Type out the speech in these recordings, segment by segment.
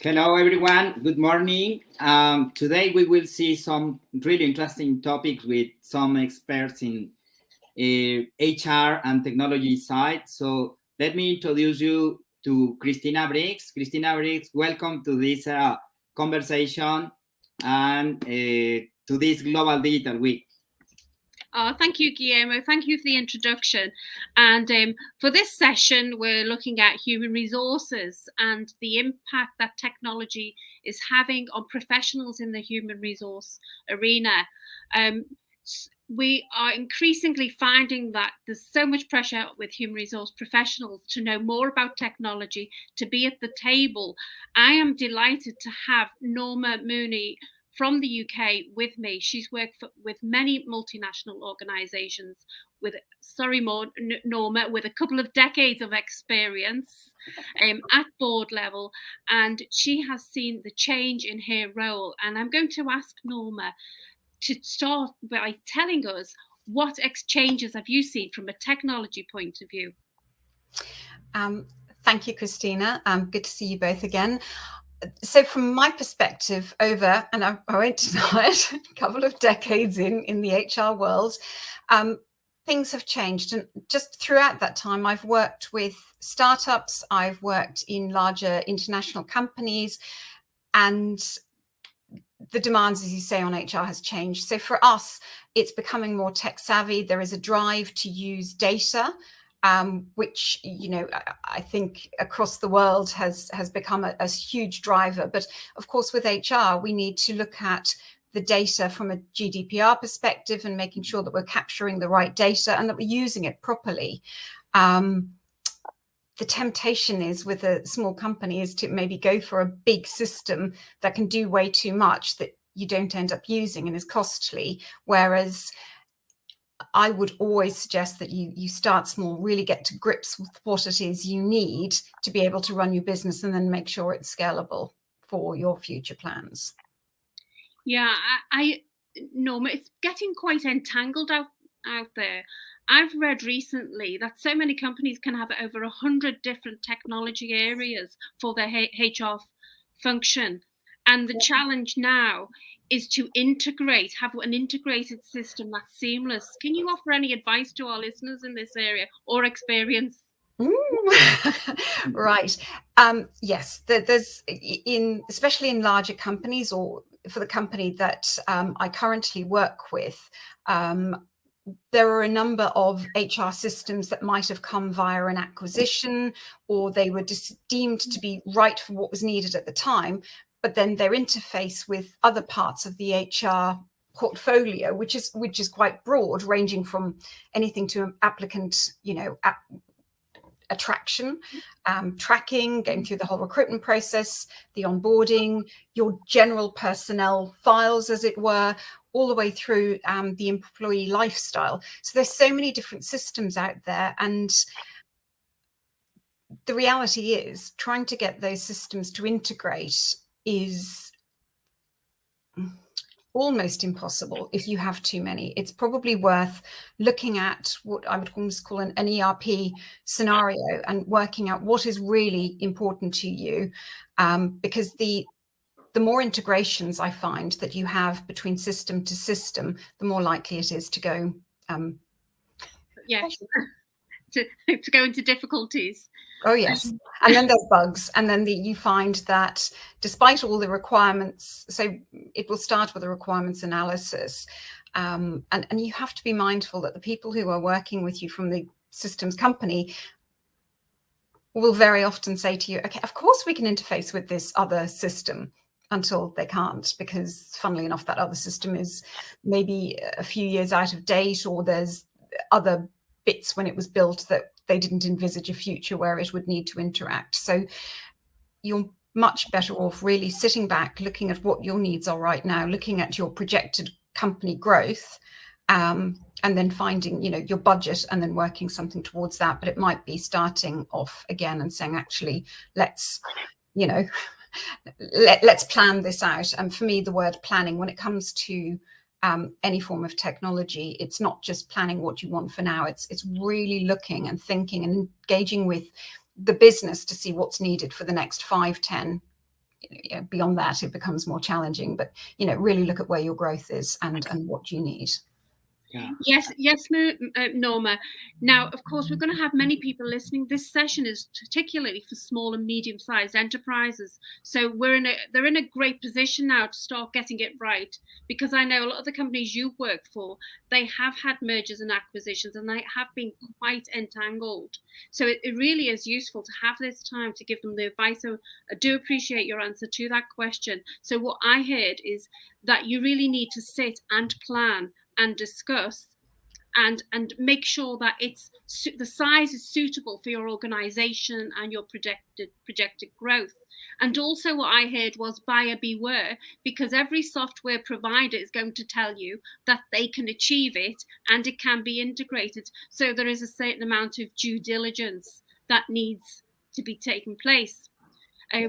Hello, everyone. Good morning. Today we will see some really interesting topics with some experts in HR and technology side. So let me introduce you to Christina Brigs. Christina Brigs, welcome to this conversation and to this Global Digital Week. Thank you, Guillermo. Thank you for the introduction. And for this session, we're looking at human resources and the impact that technology is having on professionals in the human resource arena. We are increasingly finding that there's so much pressure with human resource professionals to know more about technology, to be at the table. I am delighted to have Norma Mooney from the UK with me. She's worked with many multinational organizations Norma, with a couple of decades of experience at board level, and she has seen the change in her role. And I'm going to ask Norma to start by telling us what changes have you seen from a technology point of view? Thank you, Christina. Good to see you both again. So from my perspective, over, and I won't deny it, a couple of decades in the HR world, things have changed. And just throughout that time, I've worked with startups, I've worked in larger international companies, and the demands, as you say, on HR has changed. So for us, it's becoming more tech savvy. There is a drive to use data, which, you know, I think across the world has become a huge driver. But of course, with HR, we need to look at the data from a GDPR perspective and making sure that we're capturing the right data and that we're using it properly. The temptation is with a small company is to maybe go for a big system that can do way too much that you don't end up using and is costly. Whereas I would always suggest that you start small, really get to grips with what it is you need to be able to run your business and then make sure it's scalable for your future plans. Yeah, Norma, it's getting quite entangled out there. I've read recently that so many companies can have over 100 different technology areas for their HR function. And the challenge now is to have an integrated system that's seamless. Can you offer any advice to our listeners in this area or experience? Right. Yes, there's especially in larger companies, or for the company that I currently work with, there are a number of HR systems that might have come via an acquisition, or they were just deemed to be right for what was needed at the time, but then their interface with other parts of the HR portfolio, which is quite broad, ranging from anything to applicant, attraction, tracking, going through the whole recruitment process, the onboarding, your general personnel files, as it were, all the way through the employee lifestyle. So there's so many different systems out there, and the reality is trying to get those systems to integrate is almost impossible if you have too many. It's probably worth looking at what I would almost call an ERP scenario and working out what is really important to you, because the more integrations I find that you have between system to system, the more likely it is to go yes to go into difficulties. Oh yes. And then there's bugs, and then you find that despite all the requirements, so it will start with a requirements analysis, and you have to be mindful that the people who are working with you from the systems company will very often say to you, okay, of course we can interface with this other system, until they can't, because funnily enough, that other system is maybe a few years out of date, or there's other bits when it was built that they didn't envisage a future where it would need to interact. So you're much better off really sitting back, looking at what your needs are right now, looking at your projected company growth, and then finding, your budget and then working something towards that. But it might be starting off again and saying, actually, let's plan this out. And for me, the word planning, when it comes to any form of technology, it's not just planning what you want for now. It's really looking and thinking and engaging with the business to see what's needed for the next 5, 10, beyond that, it becomes more challenging. But really look at where your growth is and what you need. Yeah. Yes, Norma. Now, of course, we're going to have many people listening. This session is particularly for small and medium-sized enterprises. So they're in a great position now to start getting it right, because I know a lot of the companies you work for, they have had mergers and acquisitions, and they have been quite entangled. So it really is useful to have this time to give them the advice. So I do appreciate your answer to that question. So what I heard is that you really need to sit and plan and discuss and make sure that the size is suitable for your organization and your projected growth. And also what I heard was buyer beware, because every software provider is going to tell you that they can achieve it and it can be integrated. So there is a certain amount of due diligence that needs to be taken place. I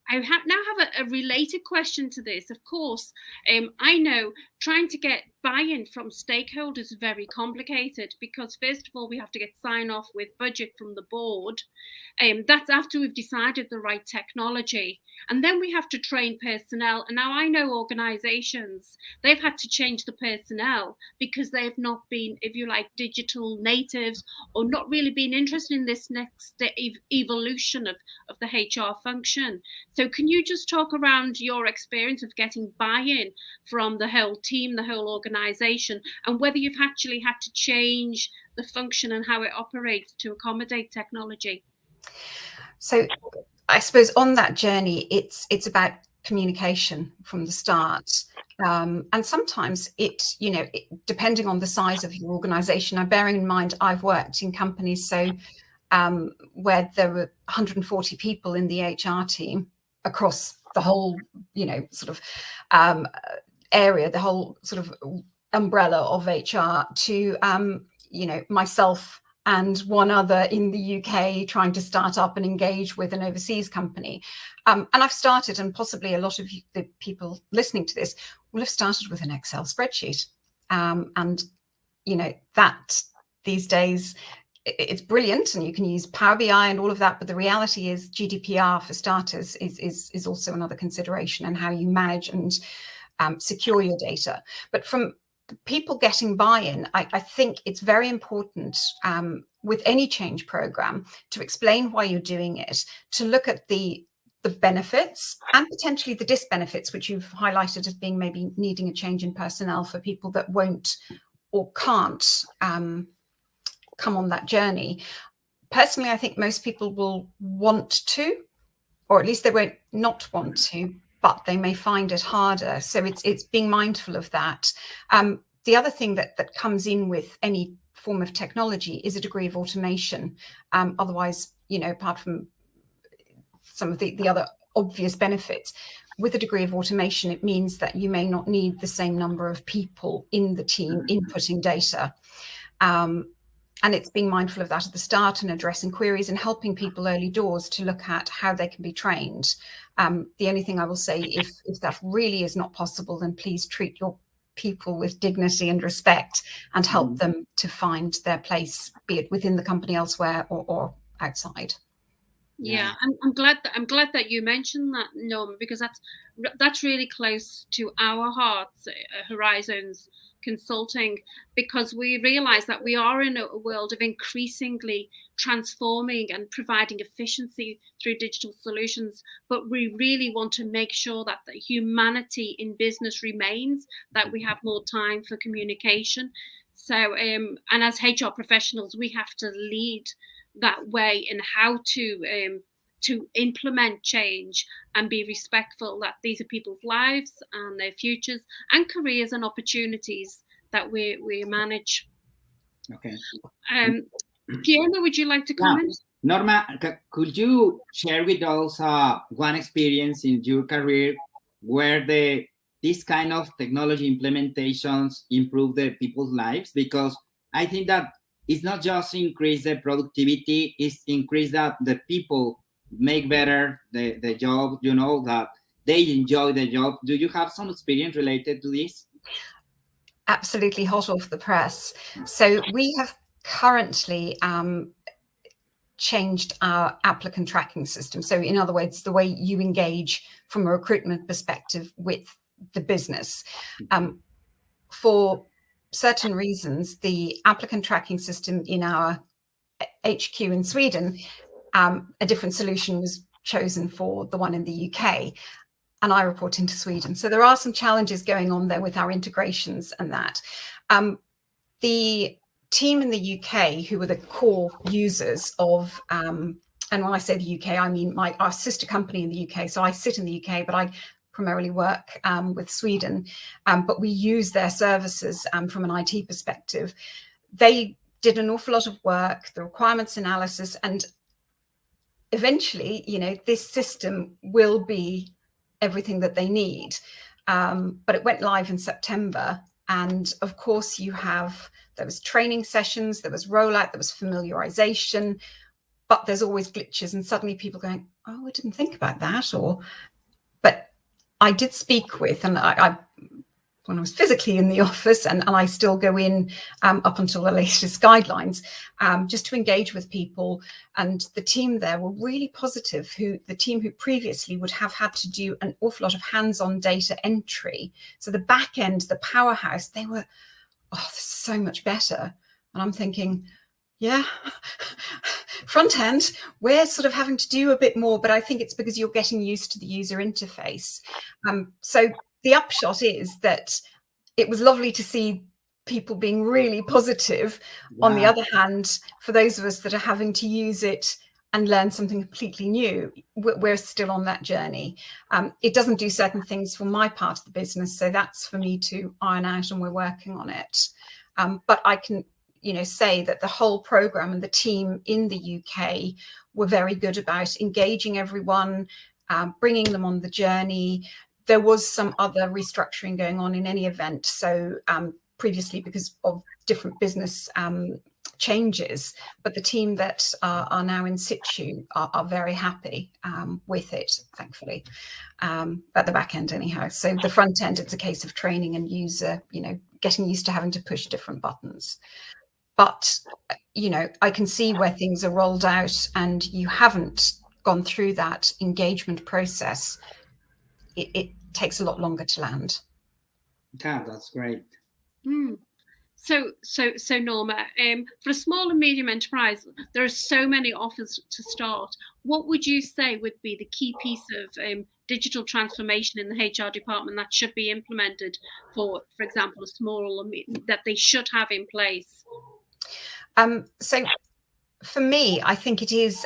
now have a related question to this. Of course, I know trying to get buy-in from stakeholders is very complicated, because first of all, we have to get sign-off with budget from the board. That's after we've decided the right technology. And then we have to train personnel. And now I know organizations, they've had to change the personnel because they've not been, if you like, digital natives, or not really been interested in this next evolution of the HR function. So can you just talk around your experience of getting buy-in from the whole team, the whole organization, and whether you've actually had to change the function and how it operates to accommodate technology? So I suppose on that journey, it's about communication from the start. And sometimes depending on the size of your organization, now bearing in mind, I've worked in companies where there were 140 people in the HR team across the whole, sort of area, the whole sort of umbrella of HR, to, myself and one other in the UK trying to start up and engage with an overseas company. And I've started, and possibly a lot of the people listening to this will have started with an Excel spreadsheet. And, that these days, it's brilliant, and you can use Power BI and all of that. But the reality is GDPR, for starters, is also another consideration, and how you manage and secure your data. But from people getting buy-in, I think it's very important with any change program to explain why you're doing it, to look at the benefits and potentially the disbenefits, which you've highlighted as being maybe needing a change in personnel for people that won't or can't come on that journey. Personally, I think most people will want to, or at least they won't not want to, but they may find it harder. So it's being mindful of that. The other thing that comes in with any form of technology is a degree of automation. Otherwise, apart from some of the other obvious benefits, with a degree of automation, it means that you may not need the same number of people in the team inputting data. And it's being mindful of that at the start, and addressing queries and helping people early doors to look at how they can be trained. The only thing I will say, if that really is not possible, then please treat your people with dignity and respect, and help them to find their place, be it within the company elsewhere or outside. Yeah, I'm glad that you mentioned that, Norma, because that's really close to our hearts, Horizons Consulting, because we realize that we are in a world of increasingly transforming and providing efficiency through digital solutions, but we really want to make sure that the humanity in business remains, that we have more time for communication. So, and as HR professionals, we have to lead that way in how to implement change and be respectful that these are people's lives and their futures and careers and opportunities that we manage. Okay. Guillermo, would you like to comment? Norma, could you share with us one experience in your career where this kind of technology implementations improve the people's lives? Because I think that it's not just increase the productivity, it's increase that the people make better the job, that they enjoy the job. Do you have some experience related to this? Absolutely hot off the press. So we have currently changed our applicant tracking system. So in other words, the way you engage from a recruitment perspective with the business. For certain reasons, the applicant tracking system in our HQ in Sweden, a different solution was chosen for the one in the UK, and I report into Sweden. So there are some challenges going on there with our integrations and that. The team in the UK, who were the core users of, and when I say the UK, I mean our sister company in the UK. So I sit in the UK, but I primarily work with Sweden, but we use their services from an IT perspective. They did an awful lot of work, the requirements analysis, and eventually, you know, this system will be everything that they need. But it went live in September. And of course, there was training sessions, there was rollout, there was familiarization, but there's always glitches, and suddenly people going, oh, I didn't think about that. But I did speak with, and I when I was physically in the office, and I still go in up until the latest guidelines, just to engage with people. And the team there were really positive, the team who previously would have had to do an awful lot of hands-on data entry. So the back end, the powerhouse, they were, oh, this is so much better. And I'm thinking, yeah, front end, we're sort of having to do a bit more, but I think it's because you're getting used to the user interface. So the upshot is that it was lovely to see people being really positive. Wow. On the other hand, for those of us that are having to use it and learn something completely new, we're still on that journey. It doesn't do certain things for my part of the business, so that's for me to iron out, and we're working on it. But I can, say that the whole program and the team in the UK were very good about engaging everyone, bringing them on the journey. There was some other restructuring going on in any event. So previously, because of different business changes, but the team that are now in situ are very happy with it, thankfully, at the back end anyhow. So the front end, it's a case of training and user, getting used to having to push different buttons. But, I can see where things are rolled out and you haven't gone through that engagement process. It takes a lot longer to land. Yeah, that's great. So Norma, for a small and medium enterprise, there are so many offers to start. What would you say would be the key piece of digital transformation in the HR department that should be implemented for example, a small that they should have in place? So for me, I think it is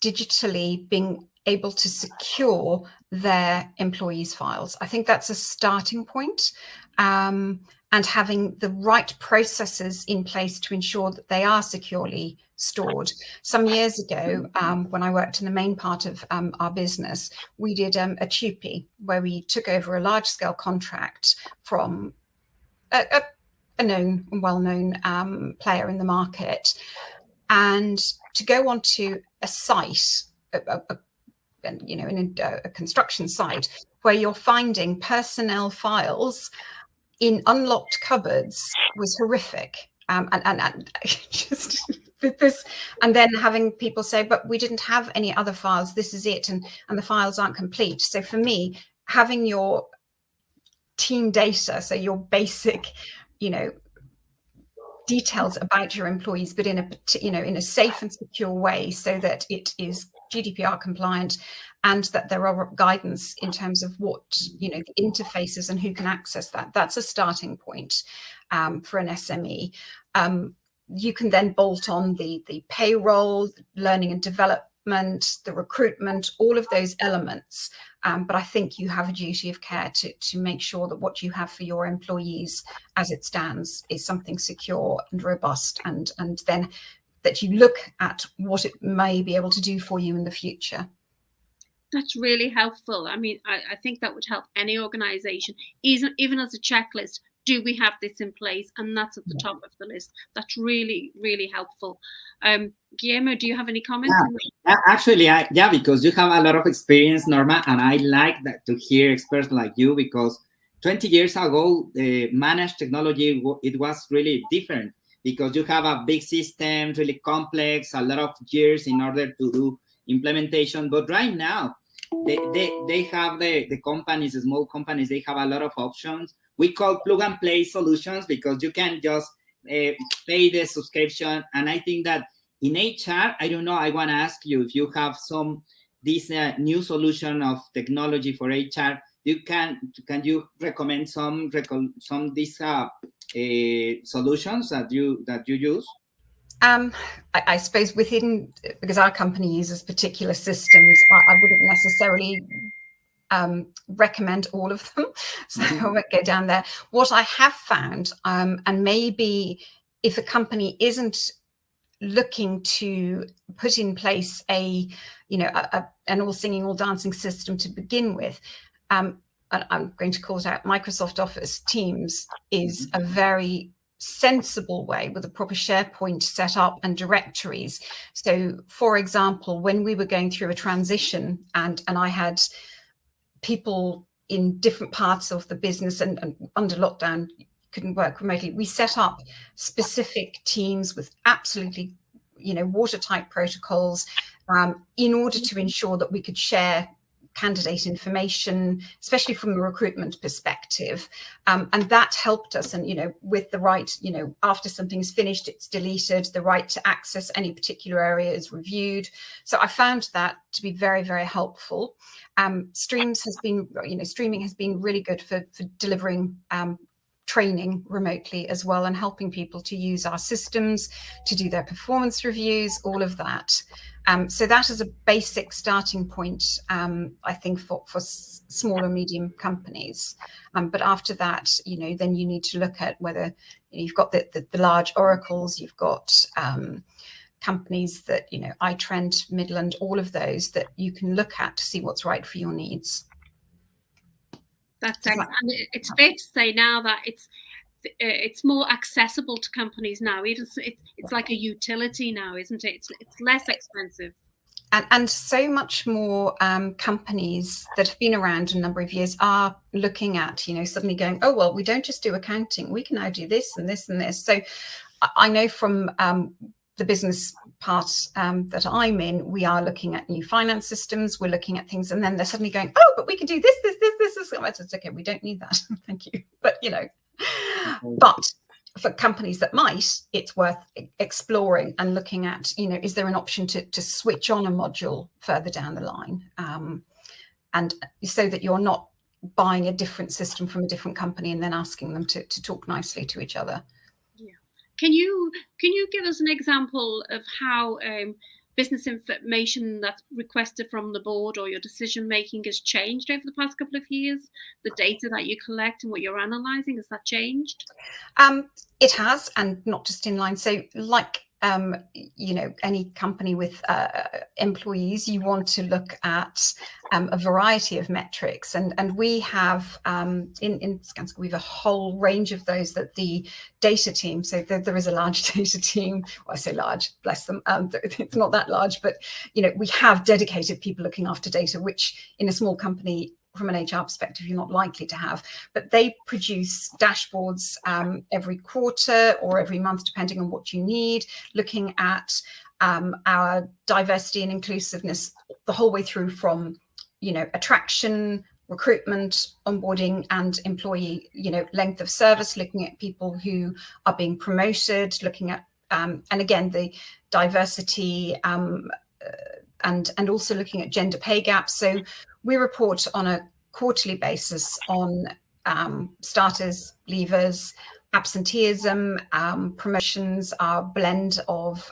digitally being able to secure their employees' files. I think that's a starting point, and having the right processes in place to ensure that they are securely stored. Some years ago, when I worked in the main part of our business, we did a TUPE where we took over a large-scale contract from a known and well-known player in the market, and to go onto a site, in a construction site, where you're finding personnel files in unlocked cupboards was horrific. And just this, and then having people say, but we didn't have any other files, this is it, and the files aren't complete. So for me, having your team data, so your basic, details about your employees, but in a safe and secure way, so that it is GDPR compliant, and that there are guidance in terms of what, the interfaces and who can access that. That's a starting point for an SME. You can then bolt on the payroll, learning and development, the recruitment, all of those elements. But I think you have a duty of care to make sure that what you have for your employees as it stands is something secure and robust, and then that you look at what it may be able to do for you in the future. That's really helpful. I mean, I think that would help any organization, even as a checklist. Do we have this in place? And that's at the top of the list. That's really, really helpful. Guillermo, do you have any comments? Actually, because you have a lot of experience, Norma, and I like that to hear experts like you, because 20 years ago, managed technology, it was really different. because you have a big system, really complex, a lot of years in order to do implementation. But right now, they have the companies, the small companies, they have a lot of options. We call plug and play solutions because you can just pay the subscription. And I think that in HR, I don't know, I want to ask you if you have this new solution of technology for HR. Can you recommend some these solutions that you use? I suppose because our company uses particular systems, I wouldn't necessarily recommend all of them, so I won't go down there. What I have found, and maybe if a company isn't looking to put in place an all singing, all dancing system to begin with, and I'm going to call it out, Microsoft Office Teams is a very sensible way with a proper SharePoint setup and directories. So, for example, when we were going through a transition and I had people in different parts of the business and under lockdown couldn't work remotely, we set up specific teams with absolutely, watertight protocols in order to ensure that we could share candidate information, especially from a recruitment perspective. And that helped us. And, with the right, after something's finished, it's deleted, the right to access any particular area is reviewed. So I found that to be very, very helpful. Streaming has been really good for delivering training remotely as well, and helping people to use our systems, to do their performance reviews, all of that. So that is a basic starting point, I think, for small and medium companies. But after that, then you need to look at whether you've got the large oracles, you've got companies that, iTrent, Midland, all of those that you can look at to see what's right for your needs. That's excellent. And it's fair to say now that it's more accessible to companies now. It's like a utility now, isn't it? It's less expensive. And so much more companies that have been around a number of years are looking at, suddenly going, oh, well, we don't just do accounting. We can now do this and this and this. So I know from the business part that I'm in, we are looking at new finance systems. We're looking at things, and then they're suddenly going, oh, but we can do this. It's okay. We don't need that. Thank you. But, but for companies that might, it's worth exploring and looking at, is there an option to switch on a module further down the line? And so that you're not buying a different system from a different company and then asking them to talk nicely to each other. Yeah. Can you give us an example of how business information that's requested from the board or your decision making has changed over the past couple of years? The data that you collect and what you're analysing, has that changed? It has, and not just in line. So like, any company with employees, you want to look at a variety of metrics, and we have in Skanska we have a whole range of those that the data team. So there is a large data team. Well, I say large, bless them. It's not that large, but we have dedicated people looking after data, which in a small company, from an HR perspective, you're not likely to have. But they produce dashboards every quarter or every month, depending on what you need, looking at our diversity and inclusiveness the whole way through from, attraction, recruitment, onboarding, and employee, length of service, looking at people who are being promoted, looking at, and again, the diversity and also looking at gender pay gaps. So we report on a quarterly basis on starters, leavers, absenteeism, promotions, our blend of,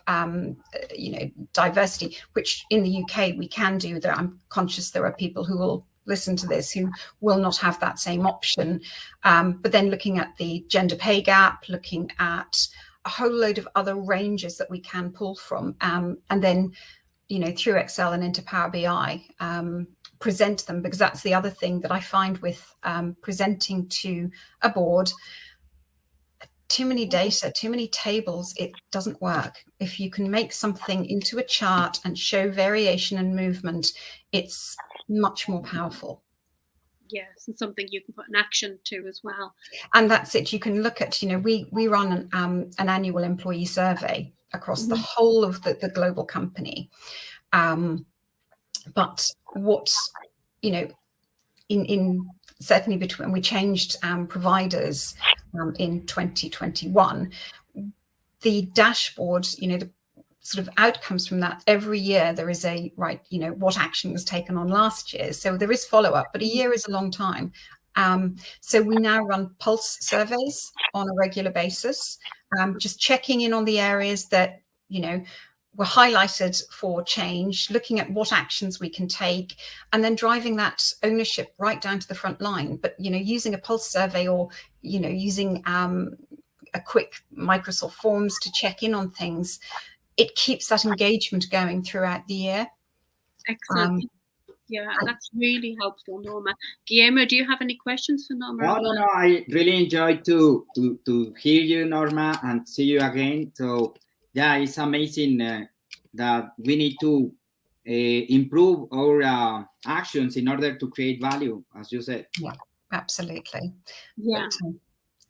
diversity, which in the UK we can do. I'm conscious there are people who will listen to this who will not have that same option. But then looking at the gender pay gap, looking at a whole load of other ranges that we can pull from, and then through Excel and into Power BI, present them, because that's the other thing that I find with presenting to a board. Too many data, too many tables, it doesn't work. If you can make something into a chart and show variation and movement, it's much more powerful. Yes, and something you can put an action to as well. And that's it. You can look at, we run an annual employee survey across the whole of the global company. But what, in certainly between, we changed providers in 2021, the dashboard, the sort of outcomes from that, every year there is what action was taken on last year. So there is follow-up, but a year is a long time. So we now run pulse surveys on a regular basis, just checking in on the areas that, were highlighted for change, looking at what actions we can take, and then driving that ownership right down to the front line. But, using a pulse survey or, using a quick Microsoft Forms to check in on things, it keeps that engagement going throughout the year. Excellent. Yeah, that's really helpful, Norma. Guillermo, do you have any questions for Norma? No. I really enjoyed to hear you, Norma, and see you again. So yeah, it's amazing that we need to improve our actions in order to create value, as you said. Yeah, absolutely. Yeah. But,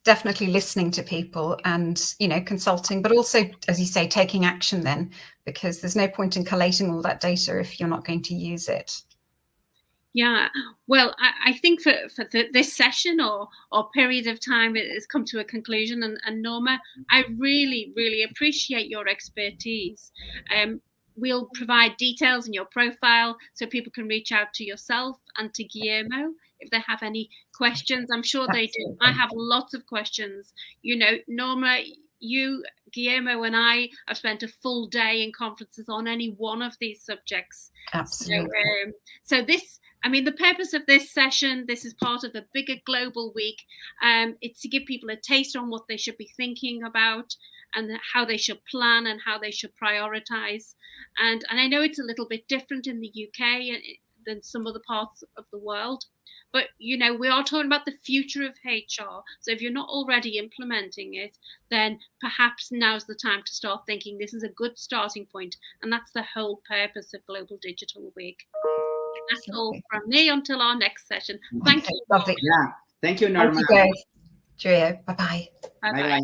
definitely listening to people and, consulting, but also, as you say, taking action then, because there's no point in collating all that data if you're not going to use it. Yeah, well, I think for this session or period of time, it has come to a conclusion. And Norma, I really, really appreciate your expertise. We'll provide details in your profile so people can reach out to yourself and to Guillermo if they have any questions. I'm sure they do. I have lots of questions. Norma, you, Guillermo, and I have spent a full day in conferences on any one of these subjects. Absolutely. So this, the purpose of this session, this is part of a bigger global week. It's to give people a taste on what they should be thinking about and how they should plan and how they should prioritize. And I know it's a little bit different in the UK than some other parts of the world. But, we are talking about the future of HR. So if you're not already implementing it, then perhaps now's the time to start thinking this is a good starting point. And that's the whole purpose of Global Digital Week. That's all from me until our next session. Thank you. Lovely. Yeah. Thank you, Norma. Thank you, guys. Cheerio. Bye-bye. Bye-bye.